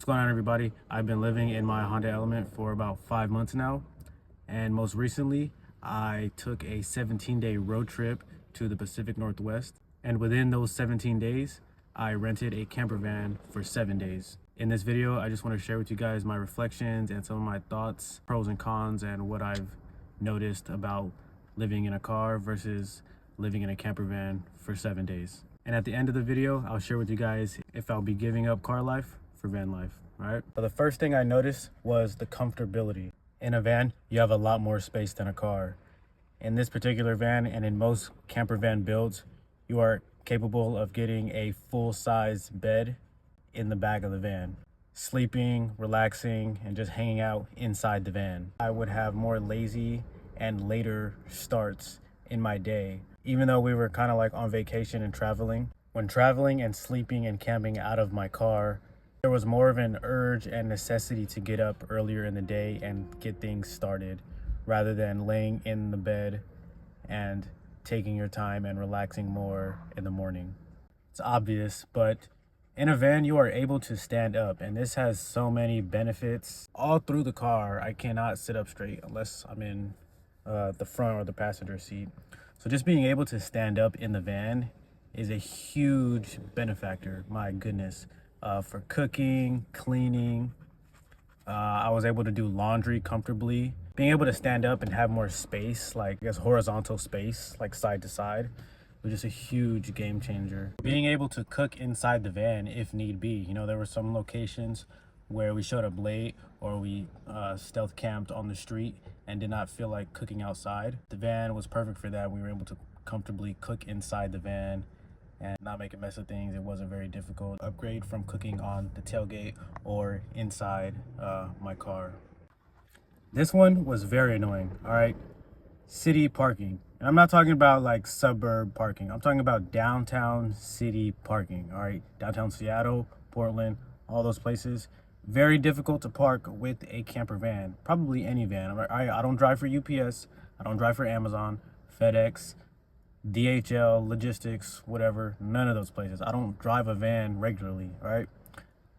going on, everybody? I've been living in my Honda Element for about 5 months now, and most recently I took a 17-day road trip to the Pacific Northwest, and within those 17 days I rented a camper van for 7 days. In this video I just want to share with you guys my reflections and some of my thoughts, pros and cons, and what I've noticed about living in a car versus living in a camper van for 7 days. And at the end of the video, I'll share with you guys if I'll be giving up car life for van life, all right? But the first thing I noticed was the comfortability. In a van, you have a lot more space than a car. In this particular van, and in most camper van builds, you are capable of getting a full-size bed in the back of the van, sleeping, relaxing, and just hanging out inside the van. I would have more lazy and later starts in my day. Even though we were kind of like on vacation and traveling, when traveling and sleeping and camping out of my car, there was more of an urge and necessity to get up earlier in the day and get things started rather than laying in the bed and taking your time and relaxing more in the morning. It's obvious, but in a van, you are able to stand up, and this has so many benefits. All through the car, I cannot sit up straight unless I'm in the front or the passenger seat. So just being able to stand up in the van is a huge benefactor, my goodness. For cooking, cleaning, I was able to do laundry comfortably. Being able to stand up and have more space, like I guess horizontal space, like side to side, was just a huge game changer. Being able to cook inside the van if need be. You know, there were some locations where we showed up late or we stealth camped on the street and did not feel like cooking outside. The van was perfect for that. We were able to comfortably cook inside the van and not make a mess of things. It wasn't very difficult. Upgrade from cooking on the tailgate or inside my car. This one was very annoying, all right? City parking. And I'm not talking about like suburb parking. I'm talking about downtown city parking, all right? Downtown Seattle, Portland, all those places. Very difficult to park with a camper van, probably any van. I don't drive for UPS, I don't drive for Amazon, FedEx, DHL, logistics, whatever, none of those places. I don't drive a van regularly, all right?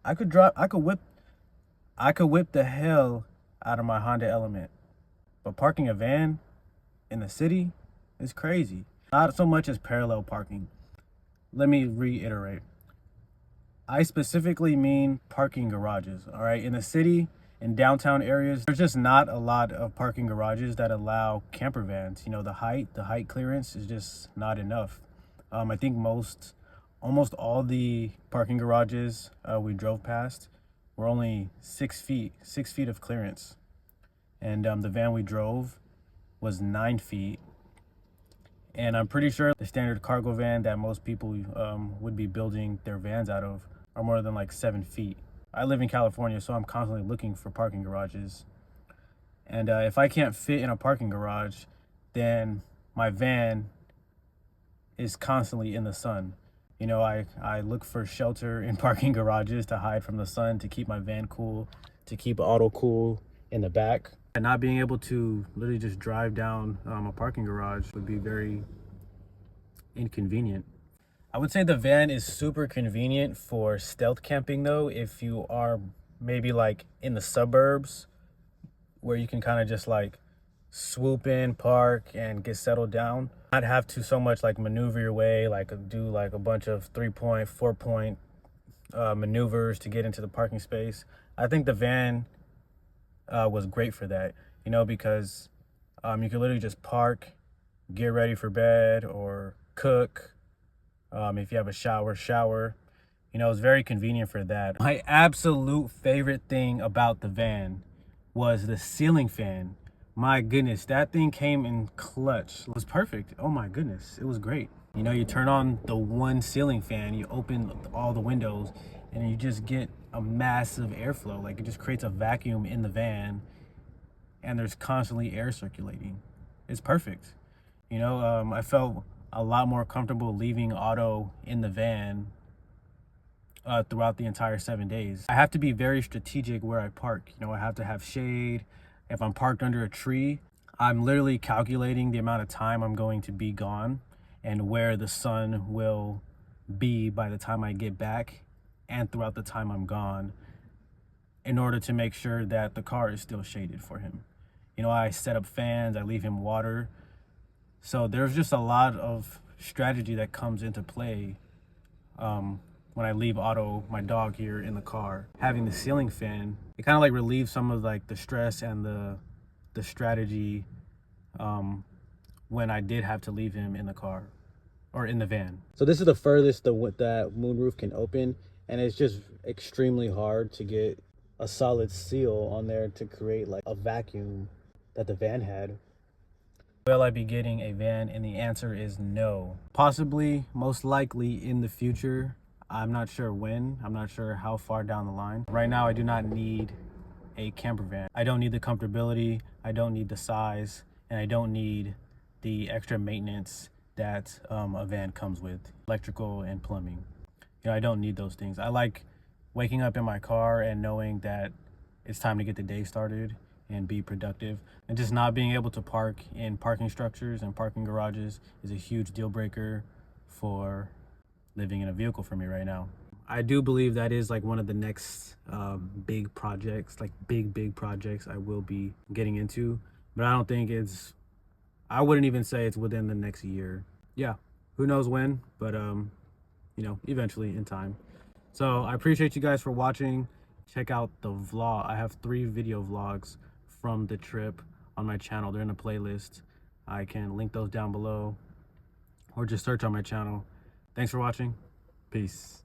I could whip the hell out of my Honda Element, but parking a van in the city is crazy. Not so much as parallel parking. Let me reiterate. I specifically mean parking garages, all right? In the city, in downtown areas, there's just not a lot of parking garages that allow camper vans. You know, the height clearance is just not enough. I think almost all the parking garages we drove past were only 6 feet of clearance. And the van we drove was 9 feet. And I'm pretty sure the standard cargo van that most people would be building their vans out of are more than like 7 feet. I live in California, so I'm constantly looking for parking garages. And if I can't fit in a parking garage, then my van is constantly in the sun. You know, I look for shelter in parking garages to hide from the sun, to keep my van cool, to keep auto cool in the back. And not being able to literally just drive down a parking garage would be very inconvenient. I would say the van is super convenient for stealth camping though, if you are maybe like in the suburbs where you can kind of just like swoop in, park, and get settled down. Not have to so much like maneuver your way, like do like a bunch of 3-point, 4-point maneuvers to get into the parking space. I think the van was great for that, you know, because you can literally just park, get ready for bed, or cook. If you have a shower, you know, it's very convenient for that. My absolute favorite thing about the van was the ceiling fan. My goodness, that thing came in clutch. It was perfect. Oh my goodness, it was great. You know, you turn on the one ceiling fan, you open all the windows, and you just get a massive airflow. Like, it just creates a vacuum in the van, and there's constantly air circulating. It's perfect. You know, I felt a lot more comfortable leaving auto in the van throughout the entire 7 days. I have to be very strategic where I park. You know, I have to have shade. If I'm parked under a tree, I'm literally calculating the amount of time I'm going to be gone and where the sun will be by the time I get back and throughout the time I'm gone. in order to make sure that the car is still shaded for him. You know, I set up fans, I leave him water. So there's just a lot of strategy that comes into play when I leave Otto, my dog, here in the car. Having the ceiling fan, it kind of like relieves some of like the stress and the strategy when I did have to leave him in the car or in the van. So this is the furthest that moonroof can open, and it's just extremely hard to get a solid seal on there to create like a vacuum that the van had. Will I be getting a van? And the answer is no. Possibly, most likely in the future. I'm not sure when. I'm not sure how far down the line. Right now, I do not need a camper van. I don't need the comfortability, I don't need the size, and I don't need the extra maintenance that a van comes with, electrical and plumbing. You know, I don't need those things. I like waking up in my car and knowing that it's time to get the day started and be productive. And just not being able to park in parking structures and parking garages is a huge deal breaker for living in a vehicle for me right now. I do believe that is like one of the next big projects, like big projects I will be getting into. But I don't think I wouldn't even say it's within the next year. Yeah, who knows when, but you know, eventually in time. So I appreciate you guys for watching. Check out the vlog. I have 3 video vlogs from the trip on my channel. They're in a playlist. I can link those down below or just search on my channel. Thanks for watching. Peace.